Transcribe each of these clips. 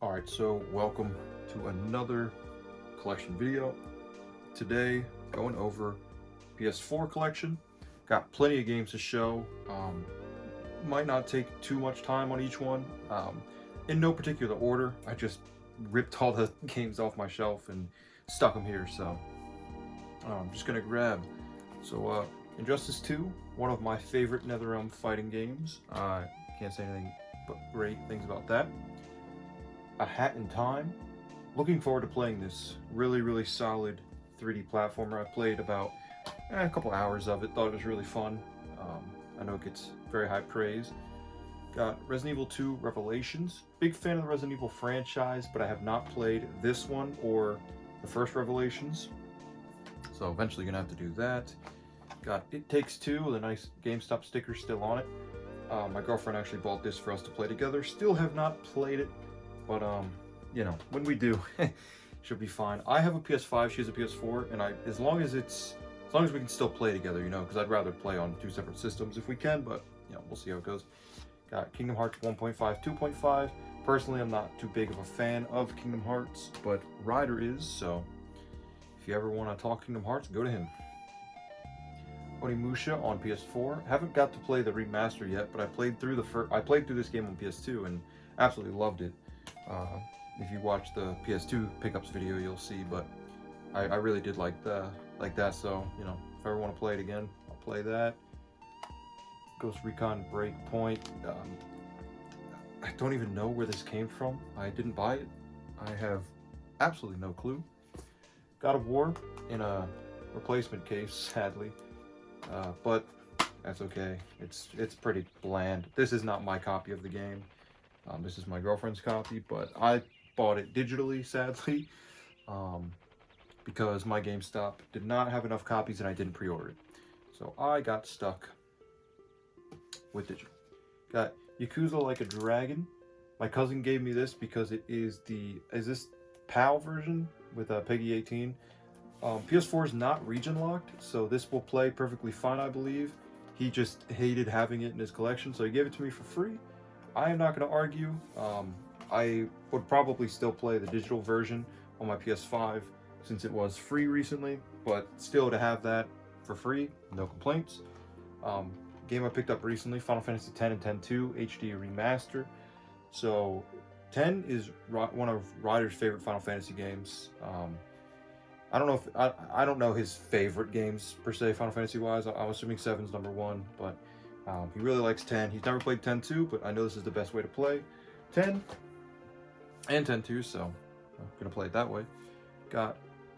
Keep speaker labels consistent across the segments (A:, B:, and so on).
A: Alright, so welcome to another collection video. Today, going over PS4 collection. Got plenty of games to show. Might not take too much time on each one. In no particular order, I just ripped all the games off my shelf and stuck them here, so I'm just gonna grab. So, Injustice 2, one of my favorite NetherRealm fighting games. I can't say anything but great things about that. A Hat in Time. Looking forward to playing this really solid 3D platformer. I played about a couple hours of it, thought it was really fun. I know it gets very high praise. Got Resident Evil 2 Revelations. Big fan of the Resident Evil franchise, but I have not played this one or the first Revelations. So eventually gonna have to do that. Got It Takes Two with a nice GameStop sticker still on it. My girlfriend actually bought this for us to play together. Still have not played it, but you know, when we do, should be fine. I have a PS5, she has a PS4, and as long as we can still play together, you know, because I'd rather play on two separate systems if we can, but you know, we'll see how it goes. Got Kingdom Hearts 1.5, 2.5. Personally, I'm not too big of a fan of Kingdom Hearts, but Ryder is, so if you ever want to talk Kingdom Hearts, go to him. Onimusha on PS4. Haven't got to play the remaster yet, but I played through this game on PS2 and absolutely loved it. If you watch the PS2 pickups video, you'll see, but I really did like that, so, you know, if I ever want to play it again, I'll play that. Ghost Recon Breakpoint. I don't even know where this came from. I didn't buy it. I have absolutely no clue. God of War in a replacement case, sadly, but that's okay. It's pretty bland. This is not my copy of the game. This is my girlfriend's copy, but I bought it digitally, sadly, because my GameStop did not have enough copies and I didn't pre-order it. So I got stuck with digital. Got Yakuza Like a Dragon. My cousin gave me this because it is this PAL version with Peggy 18. PS4 is not region locked, so this will play perfectly fine, I believe. He just hated having it in his collection, so he gave it to me for free. I am not going to argue. I would probably still play the digital version on my PS5 since it was free recently, but still, to have that for free, no complaints. Game I picked up recently, Final Fantasy X and X-2 HD Remaster. So 10 is one of Ryder's favorite Final Fantasy games. I don't know if I don't know his favorite games per se, Final Fantasy wise. I'm assuming 7's number one, but he really likes 10. He's never played 10-2, but I know this is the best way to play 10 and 10-2, so I'm gonna play it that way. Got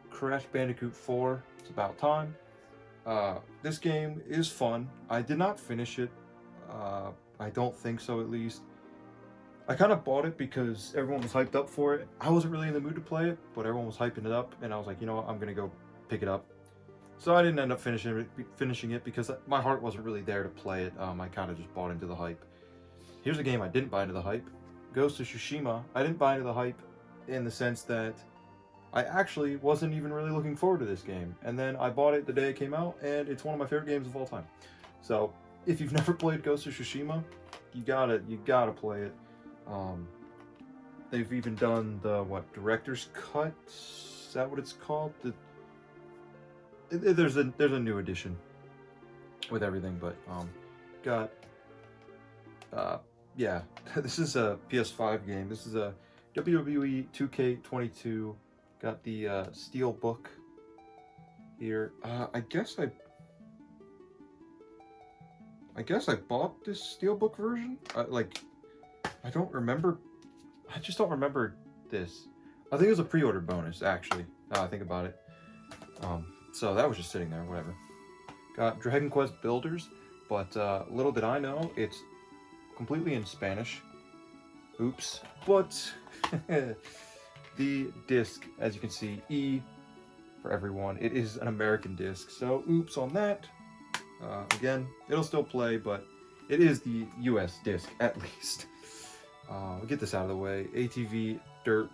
A: Crash Bandicoot 4. It's about time. This game is fun. I did not finish it. I don't think so, at least. I kind of bought it because everyone was hyped up for it. I wasn't really in the mood to play it, but everyone was hyping it up, and I was like, you know what, I'm gonna go pick it up. So I didn't end up finishing it because my heart wasn't really there to play it. I kind of just bought into the hype. Here's a game I didn't buy into the hype. Ghost of Tsushima. I didn't buy into the hype in the sense that I actually wasn't even really looking forward to this game. And then I bought it the day it came out, and it's one of my favorite games of all time. So if you've never played Ghost of Tsushima, you gotta play it. They've even done the director's cut. Is that what it's called? There's a new edition with everything, but yeah, this is a PS5 game. This is a WWE 2K22. Got the steel book here. I guess I bought this steelbook version. I don't remember. I just don't remember this. I think it was a pre-order bonus, actually. Now I think about it. So that was just sitting there, whatever. Got Dragon Quest Builders, but little did I know, it's completely in Spanish. Oops. But the disc, as you can see, E for everyone. It is an American disc, so oops on that. Again, it'll still play, but it is the US disc, at least. We'll get this out of the way. ATV Dirt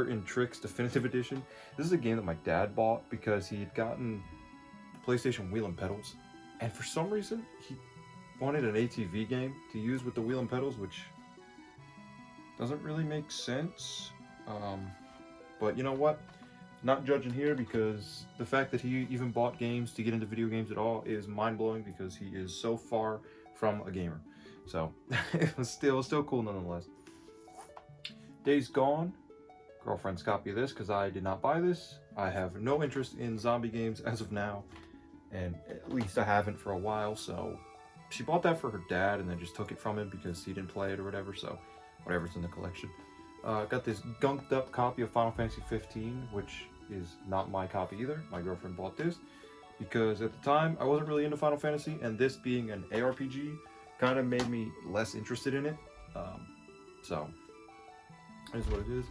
A: and Tricks Definitive Edition. This is a game that my dad bought because he had gotten the PlayStation Wheel and Pedals, and for some reason he wanted an ATV game to use with the wheel and pedals, which Doesn't really make sense. But you know what? Not judging here, because the fact that he even bought games to get into video games at all is mind-blowing, because he is so far from a gamer. So it was still cool nonetheless. Days Gone, girlfriend's copy of this, because I did not buy this. I have no interest in zombie games as of now, and at least I haven't for a while. So she bought that for her dad and then just took it from him because he didn't play it or whatever. So whatever's in the collection. Got this gunked up copy of Final Fantasy 15, which is not my copy either. My girlfriend bought this because at the time I wasn't really into Final Fantasy, and this being an ARPG kind of made me less interested in it. So it is what it is.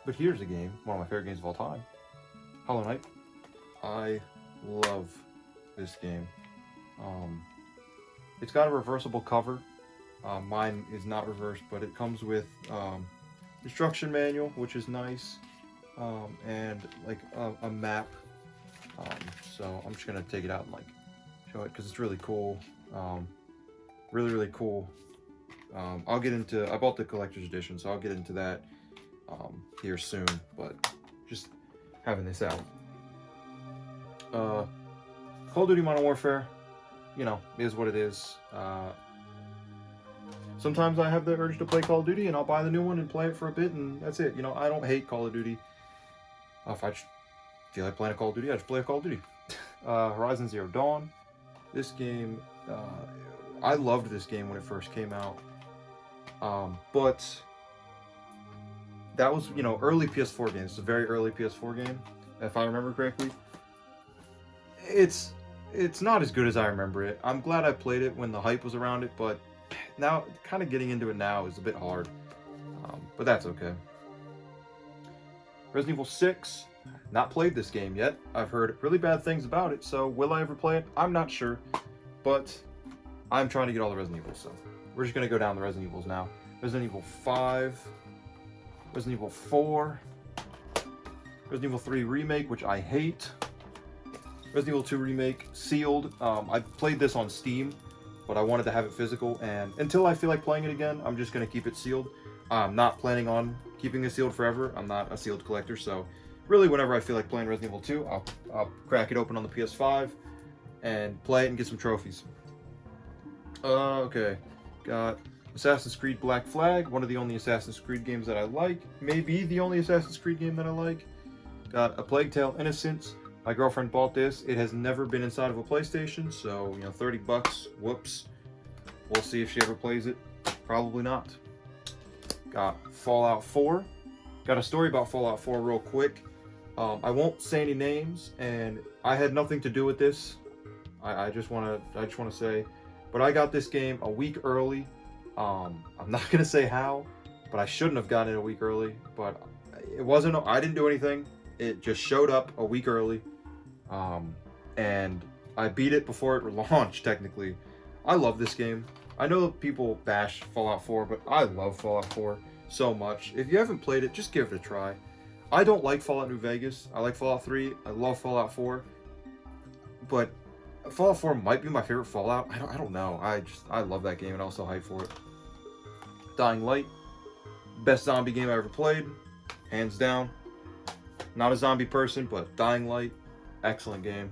A: But here's a game, one of my favorite games of all time, Hollow Knight. I love this game. It's got a reversible cover. Mine is not reversed, but it comes with instruction manual, which is nice, and like a map. So I'm just gonna take it out and like show it because it's really cool. Really cool. I'll get into. I bought the collector's edition, so I'll get into that here soon. But just having this out. Call of Duty Modern Warfare, you know, is what it is. Sometimes I have the urge to play Call of Duty, and I'll buy the new one and play it for a bit, and that's it. You know, I don't hate Call of Duty. If I just feel like playing a Call of Duty, I just play a Call of Duty. Horizon Zero Dawn. This game, I loved this game when it first came out. But that was, you know, early PS4 game. It's a very early PS4 game, if I remember correctly. It's not as good as I remember it. I'm glad I played it when the hype was around it, but now kind of getting into it now is a bit hard. But that's okay. Resident Evil 6. Not played this game yet. I've heard really bad things about it, so will I ever play it? I'm not sure. But I'm trying to get all the Resident Evils, so we're just going to go down the Resident Evils now. Resident Evil 5. Resident Evil 4. Resident Evil 3 Remake, which I hate. Resident Evil 2 Remake, sealed. I played this on Steam, but I wanted to have it physical, and until I feel like playing it again, I'm just going to keep it sealed. I'm not planning on keeping it sealed forever. I'm not a sealed collector, so really whenever I feel like playing Resident Evil 2, I'll crack it open on the PS5 and play it and get some trophies. Okay, got Assassin's Creed Black Flag, one of the only Assassin's Creed games that I like. Maybe the only Assassin's Creed game that I like. Got A Plague Tale Innocence. My girlfriend bought this. It has never been inside of a PlayStation, so, you know, 30 bucks, whoops. We'll see if she ever plays it. Probably not. Got Fallout 4. Got a story about Fallout 4 real quick. I won't say any names, and I had nothing to do with this. I just want to say, but I got this game a week early. I'm not gonna say how, but I shouldn't have gotten it a week early. But it wasn't. I didn't do anything. It just showed up a week early, and I beat it before it launched. Technically, I love this game. I know people bash Fallout 4, but I love Fallout 4 so much. If you haven't played it, just give it a try. I don't like Fallout New Vegas. I like Fallout 3. I love Fallout 4. But Fallout 4 might be my favorite Fallout. I don't know. I love that game and I'm so hyped for it. Dying Light. Best zombie game I ever played. Hands down. Not a zombie person, but Dying Light. Excellent game.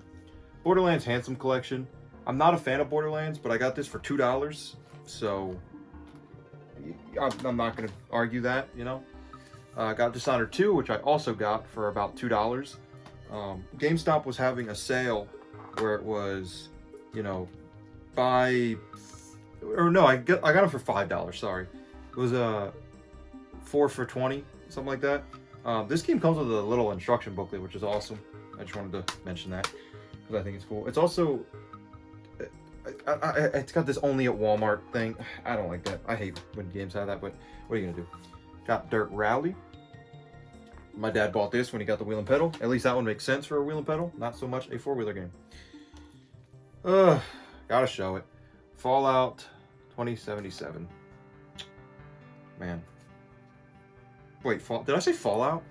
A: Borderlands Handsome Collection. I'm not a fan of Borderlands, but I got this for $2. So I'm not going to argue that, you know. Got Dishonored 2, which I also got for about $2. GameStop was having a sale where it was, you know, I got it for $5, sorry. It was 4 for $20, something like that. This game comes with a little instruction booklet, which is awesome. I just wanted to mention that because I think it's cool. It's also, it's got this only at Walmart thing. I don't like that. I hate when games have that, but what are you gonna do? Got Dirt Rally. My dad bought this when he got the wheel and pedal. At least that one makes sense for a wheel and pedal, not so much a four-wheeler game. Gotta show it. Fallout 2077. Man. Wait, did I say Fallout?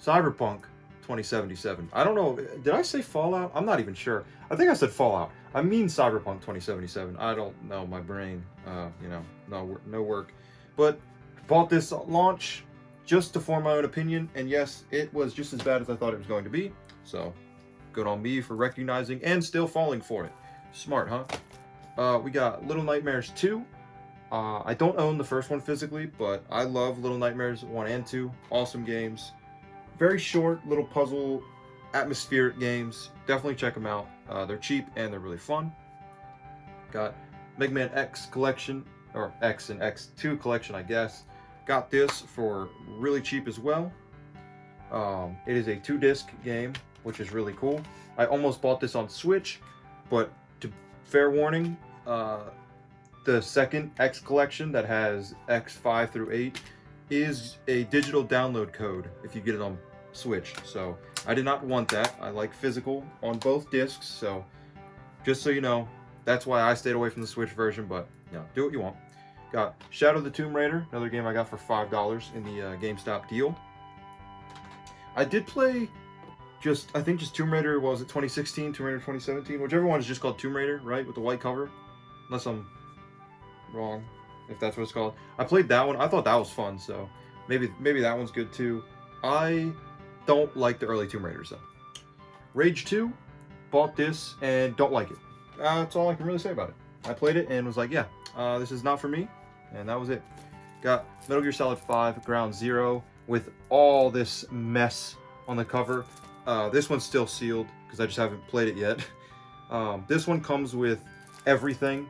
A: Cyberpunk 2077. I don't know. Did I say Fallout? I'm not even sure. I think I said Fallout. I mean Cyberpunk 2077. I don't know, my brain, no work. But bought this at launch just to form my own opinion, and yes, it was just as bad as I thought it was going to be. So, good on me for recognizing and still falling for it. Smart, huh? We got Little Nightmares 2. I don't own the first one physically, but I love Little Nightmares 1 and 2. Awesome games. Very short, little puzzle, atmospheric games. Definitely check them out. They're cheap and they're really fun. Got Mega Man X Collection, or X and X2 Collection, I guess. Got this for really cheap as well. It is a 2-disc game, which is really cool. I almost bought this on Switch, but fair warning, the second X Collection that has X5 through 8 is a digital download code if you get it on Switch. So I did not want that. I like physical on both discs. So just so you know, that's why I stayed away from the Switch version, but do what you want. Got Shadow of the Tomb Raider, another game I got for $5 in the GameStop deal. I did play I think just Tomb Raider, what was it, 2016, Tomb Raider 2017? Whichever one is just called Tomb Raider, right? With the white cover. Unless I'm wrong, if that's what it's called. I played that one. I thought that was fun, so maybe that one's good too. I don't like the early Tomb Raiders though. Rage 2, bought this and don't like it. That's all I can really say about it. I played it and was like, yeah, this is not for me, and that was it. Got Metal Gear Solid 5 Ground Zero with all this mess on the cover. This one's still sealed because I just haven't played it yet. This one comes with everything,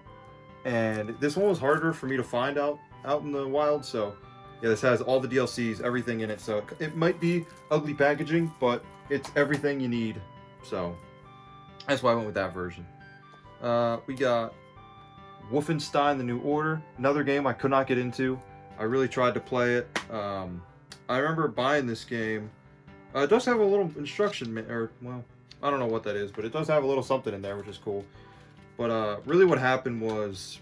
A: and this one was harder for me to find out in the wild. So yeah, this has all the DLCs, everything in it. So it might be ugly packaging, but it's everything you need. So that's why I went with that version. We got Wolfenstein: The New Order, another game I could not get into. I really tried to play it. I remember buying this game. It does have a little instruction, well, I don't know what that is, but it does have a little something in there, which is cool. But really what happened was,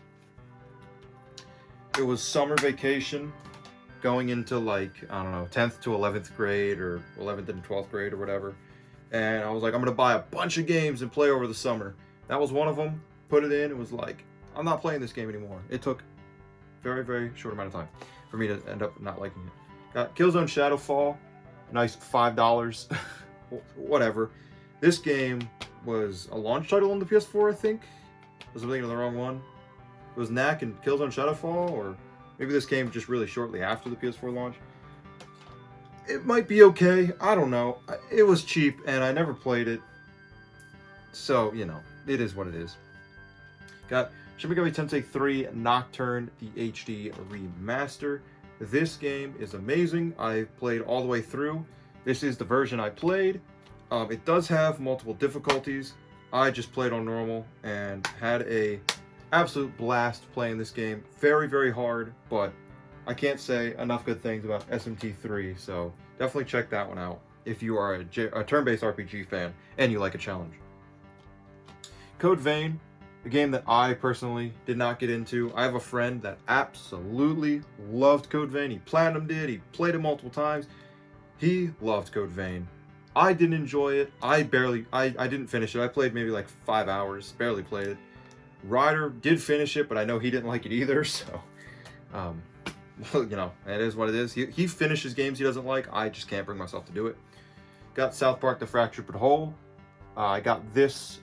A: it was summer vacation going into, like, I don't know, 10th to 11th grade, or 11th and 12th grade, or whatever. And I was like, I'm going to buy a bunch of games and play over the summer. That was one of them. Put it in. It was like, I'm not playing this game anymore. It took a very, very short amount of time for me to end up not liking it. Got Killzone Shadowfall. Nice $5. Whatever. This game was a launch title on the PS4, I think. Was I thinking of the wrong one? It was Knack and Killzone Shadowfall, or maybe this came just really shortly after the PS4 launch. It might be okay. I don't know. It was cheap, and I never played it. So, it is what it is. Got Shin Megami Tensei 3 Nocturne, the HD remaster. This game is amazing. I played all the way through. This is the version I played. It does have multiple difficulties. I just played on normal and had a absolute blast playing this game. Very, very hard, but I can't say enough good things about SMT3, so definitely check that one out if you are a turn-based RPG fan and you like a challenge. Code Vein, a game that I personally did not get into. I have a friend that absolutely loved Code Vein. He platinumed it. He played it multiple times. He loved Code Vein. I didn't enjoy it. I didn't finish it. I played maybe like 5 hours. Barely played it. Ryder did finish it, but I know he didn't like it either. So, it is what it is. He finishes games he doesn't like. I just can't bring myself to do it. Got South Park: The Fractured But Whole. I got this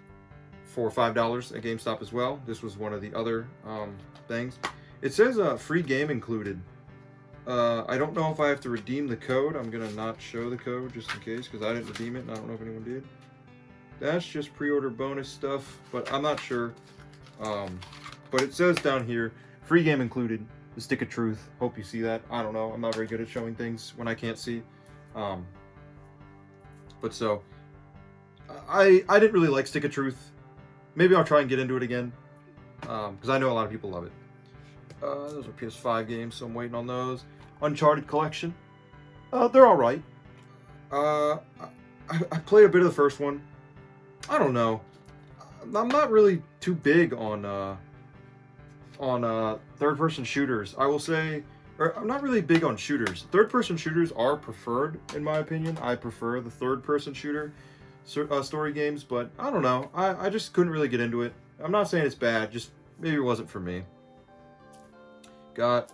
A: for $5 at GameStop as well. This was one of the other things. It says a free game included. I don't know if I have to redeem the code. I'm gonna not show the code just in case, because I didn't redeem it and I don't know if anyone did. That's just pre-order bonus stuff, but I'm not sure. But it says down here, free game included, the Stick of Truth. Hope you see that. I don't know. I'm not very good at showing things when I can't see. But so, I didn't really like Stick of Truth. Maybe I'll try and get into it again, because I know a lot of people love it. Those are PS5 games, so I'm waiting on those. Uncharted Collection. They're alright. I played a bit of the first one. I don't know. I'm not really too big on third-person shooters. I will say, or I'm not really big on shooters. Third-person shooters are preferred, in my opinion. I prefer the third-person shooter story games, but I don't know. I just couldn't really get into it. I'm not saying it's bad, just maybe it wasn't for me. Got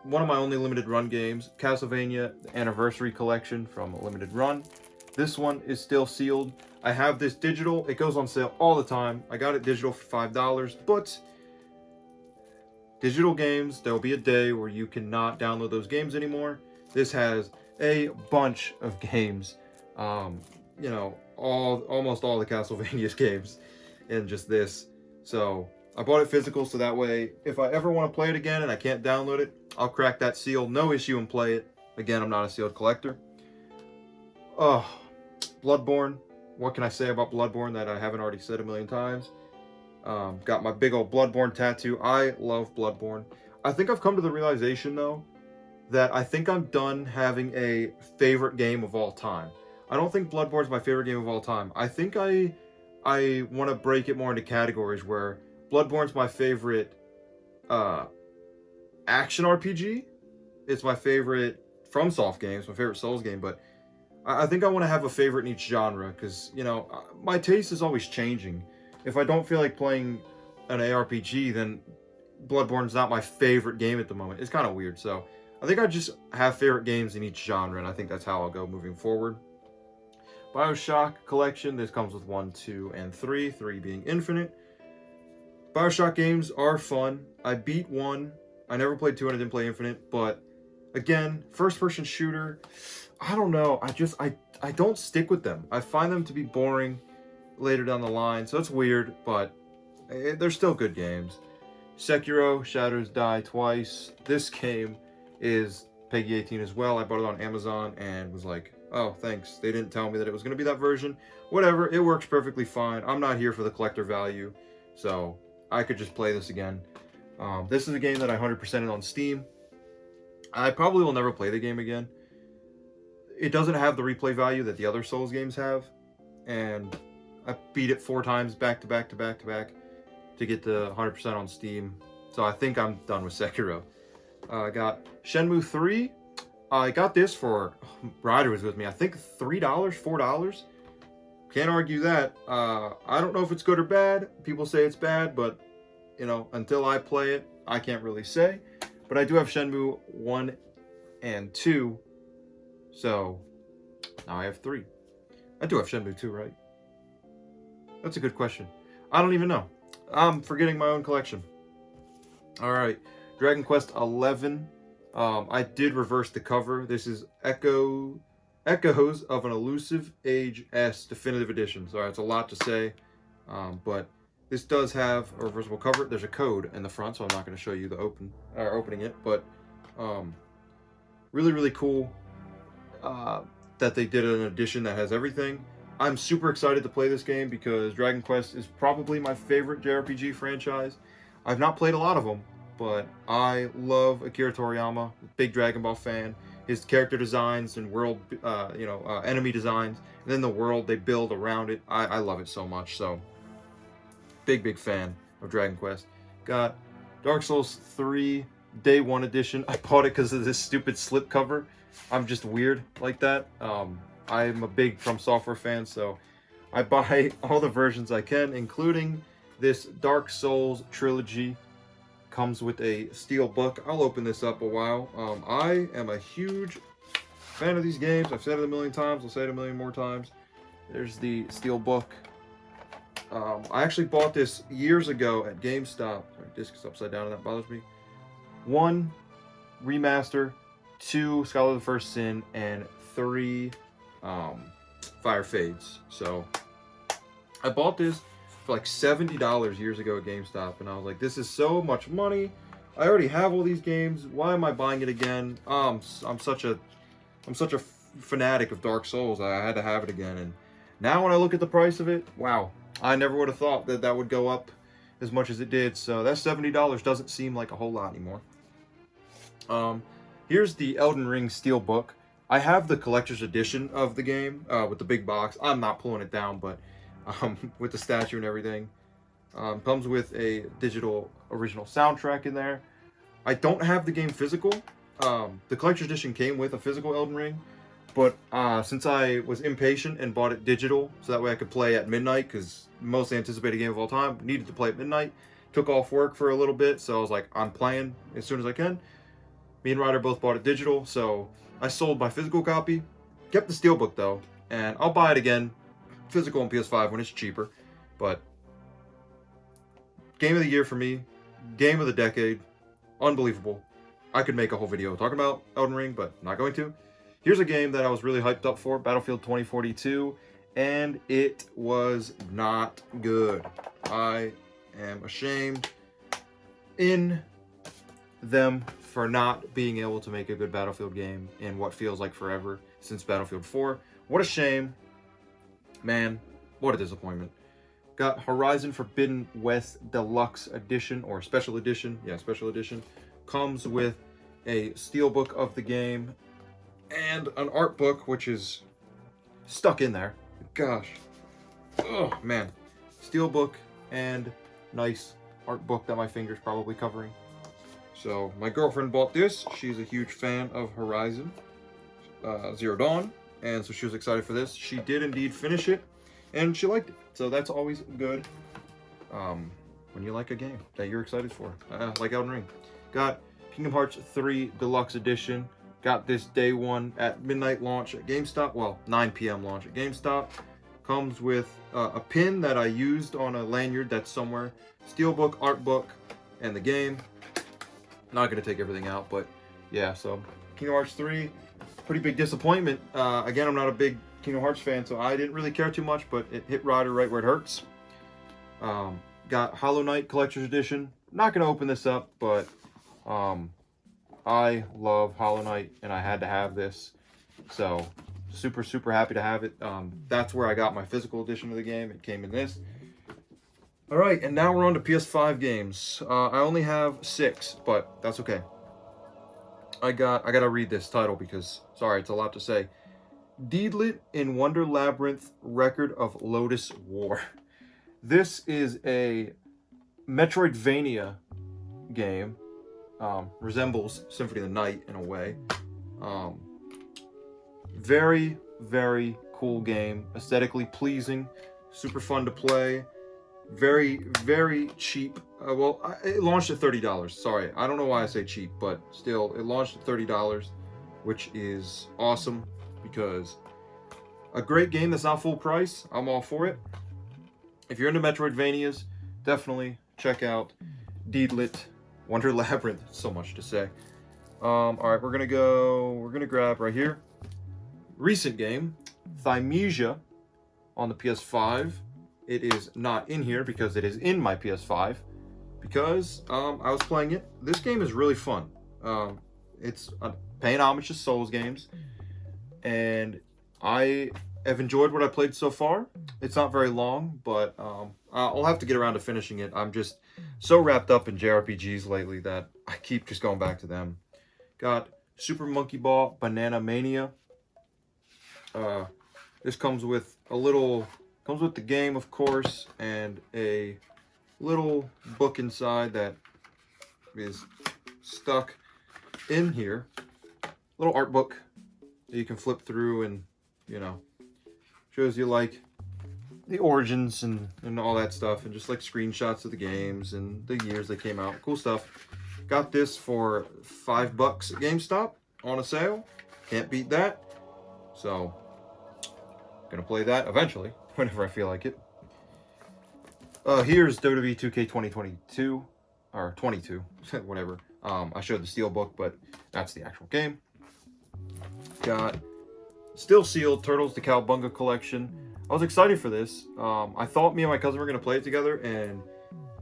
A: one of my only limited run games, Castlevania Anniversary Collection from Limited Run. This one is still sealed. I have this digital. It goes on sale all the time. I got it digital for $5, but digital games, there will be a day where you cannot download those games anymore. This has a bunch of games. You know, almost all the Castlevania games in just this. So I bought it physical, so that way, if I ever want to play it again and I can't download it, I'll crack that seal, no issue, and play it. Again, I'm not a sealed collector. Oh, Bloodborne. What can I say about Bloodborne that I haven't already said a million times? Got my big old Bloodborne tattoo. I love Bloodborne. I think I've come to the realization, though, that I think I'm done having a favorite game of all time. I don't think Bloodborne's my favorite game of all time. I think I want to break it more into categories where Bloodborne's my favorite action RPG. It's my favorite FromSoft game. It's my favorite Souls game, but I think I want to have a favorite in each genre because, you know, my taste is always changing. If I don't feel like playing an ARPG, then Bloodborne's not my favorite game at the moment. It's kind of weird, so I think I just have favorite games in each genre, and I think that's how I'll go moving forward. Bioshock Collection. This comes with 1, 2, and 3. 3 being Infinite. Bioshock games are fun. I beat 1. I never played 2 and I didn't play Infinite, but again, first-person shooter, I don't know. I don't stick with them. I find them to be boring later down the line, so it's weird, but they're still good games. Sekiro, Shadows Die Twice. This game is Peggy 18 as well. I bought it on Amazon and was like, oh, thanks. They didn't tell me that it was going to be that version. Whatever, it works perfectly fine. I'm not here for the collector value, so I could just play this again. This is a game that I 100%ed on Steam. I probably will never play the game again. It doesn't have the replay value that the other Souls games have, and I beat it 4 times back to back to back to back to get to 100% on Steam. So I think I'm done with Sekiro. I got Shenmue 3. I got this for, Ryder was with me, I think $3, $4. Can't argue that. I don't know if it's good or bad. People say it's bad, but, you know, until I play it, I can't really say. But I do have Shenmue 1 and 2, so now I have 3. I do have Shenmue 2, right? That's a good question. I don't even know. I'm forgetting my own collection. Alright, Dragon Quest 11. I did reverse the cover. This is Echoes of an Elusive Age S Definitive Edition. Sorry, it's a lot to say, but this does have a reversible cover. There's a code in the front, so I'm not going to show you the opening it, but really, really cool that they did an edition that has everything. I'm super excited to play this game because Dragon Quest is probably my favorite JRPG franchise. I've not played a lot of them, but I love Akira Toriyama, big Dragon Ball fan. His character designs and world, enemy designs, and then the world they build around it. I love it so much. So, big fan of Dragon Quest. Got Dark Souls 3 Day 1 edition. I bought it because of this stupid slipcover. I'm just weird like that. I'm a big From Software fan, so I buy all the versions I can, including this Dark Souls trilogy. Comes with a steel book. I'll open this up a while. I am a huge fan of these games. I've said it a million times. I'll say it a million more times. There's the steel book. I actually bought this years ago at GameStop. Sorry, disc is upside down and that bothers me. 1, Remaster. 2, Scholar of the First Sin. And 3, Fire Fades. So, I bought this for like $70 years ago at GameStop, and I was like, this is so much money. I already have all these games. Why am I buying it again? I'm such a fanatic of Dark Souls. I had to have it again, and now when I look at the price of it, wow, I never would have thought that that would go up as much as it did. So that $70 doesn't seem like a whole lot anymore. Here's the Elden Ring Steelbook. I have the collector's edition of the game with the big box. I'm not pulling it down, but with the statue and everything. Comes with a digital original soundtrack in there. I don't have the game physical. The collector's edition came with a physical Elden Ring, But since I was impatient and bought it digital, so that way I could play at midnight, because most anticipated game of all time, needed to play at midnight. Took off work for a little bit, so I was like, I'm playing as soon as I can. Me and Ryder both bought it digital, so I sold my physical copy. Kept the steelbook though, and I'll buy it again, physical on PS5 when it's cheaper. But game of the year for me, game of the decade, unbelievable. I could make a whole video talking about Elden Ring, but not going to. Here's a game that I was really hyped up for, Battlefield 2042, and it was not good. I am ashamed in them for not being able to make a good Battlefield game in what feels like forever since Battlefield 4. What a shame. Man, what a disappointment. Got Horizon Forbidden West Deluxe Edition, or Special Edition. Yeah, Special Edition. Comes with a steelbook of the game and an art book, which is stuck in there. Gosh. Oh, man. Steelbook and nice art book that my finger's probably covering. So, my girlfriend bought this. She's a huge fan of Horizon Zero Dawn, and so she was excited for this. She did indeed finish it, and she liked it. So that's always good when you like a game that you're excited for, like Elden Ring. Got Kingdom Hearts 3 Deluxe Edition. Got this day one at midnight launch at GameStop. Well, 9 p.m. launch at GameStop. Comes with a pin that I used on a lanyard that's somewhere. Steelbook, art book, and the game. Not going to take everything out, but yeah, so Kingdom Hearts 3, pretty big disappointment. Again, I'm not a big Kingdom Hearts fan, so I didn't really care too much, but it hit Ryder right where it hurts. Got Hollow Knight Collector's Edition. Not going to open this up, but I love Hollow Knight, and I had to have this. So, super, super happy to have it. That's where I got my physical edition of the game. It came in this. All right, and now we're on to PS5 games. I only have 6, but that's okay. I gotta read this title because, sorry, it's a lot to say. Deedlit in Wonder Labyrinth Record of Lotus War. This is a Metroidvania game. Resembles Symphony of the Night in a way. Very, very cool game. Aesthetically pleasing. Super fun to play. Very, very cheap. Well, it launched at $30. Sorry, I don't know why I say cheap, but still, it launched at $30, which is awesome because a great game that's not full price. I'm all for it. If you're into Metroidvanias, definitely check out Deedlit Wonder Labyrinth. So much to say. All right, we're gonna grab right here. Recent game, Thymesia on the PS5. It is not in here because it is in my PS5 because I was playing it. This game is really fun. It's paying homage to Souls games, and I have enjoyed what I played so far. It's not very long, but I'll have to get around to finishing it. I'm just so wrapped up in JRPGs lately that I keep just going back to them. Got Super Monkey Ball Banana Mania. This comes with comes with the game, of course, and a little book inside that is stuck in here. Little art book that you can flip through and, you know, shows you like the origins and all that stuff, and just like screenshots of the games and the years they came out. Cool stuff. Got this for $5 at GameStop on a sale. Can't beat that. So, gonna play that eventually, whenever I feel like it. Here's WWE 2K 2022, or 22, whatever. I showed the steelbook, but that's the actual game. Got still sealed Turtles the Cowabunga Collection. I was excited for this. I thought me and my cousin were gonna play it together, and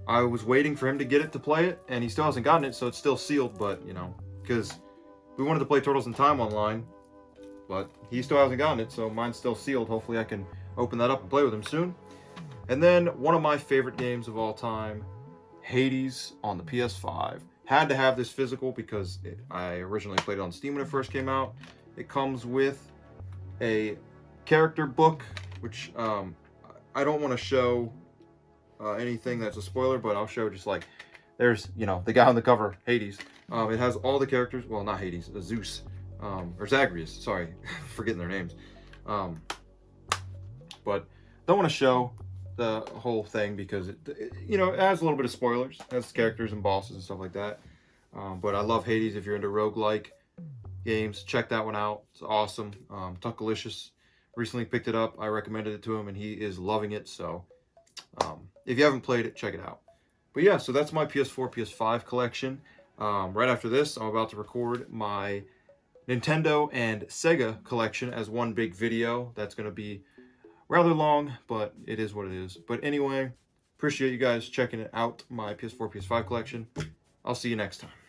A: I was waiting for him to get it to play it, and he still hasn't gotten it, so it's still sealed. But you know, because we wanted to play Turtles in Time online, but he still hasn't gotten it, so mine's still sealed. Hopefully I can open that up and play with him soon. And then one of my favorite games of all time, Hades on the PS5. Had to have this physical because I originally played it on Steam when it first came out. It comes with a character book, which I don't want to show anything that's a spoiler, but I'll show just like, there's, you know, the guy on the cover, Hades. It has all the characters, well, not Hades, Zeus. or Zagreus, sorry, forgetting their names. But don't want to show the whole thing because it adds a little bit of spoilers, it has characters and bosses and stuff like that. But I love Hades. If you're into roguelike games, check that one out. It's awesome. Tuckalicious recently picked it up. I recommended it to him and he is loving it. So if you haven't played it, check it out. But yeah, so that's my PS4, PS5 collection. Right after this, I'm about to record my Nintendo and Sega collection as one big video. That's going to be rather long, but it is what it is. But anyway, appreciate you guys checking it out, my PS4, PS5 collection. I'll see you next time.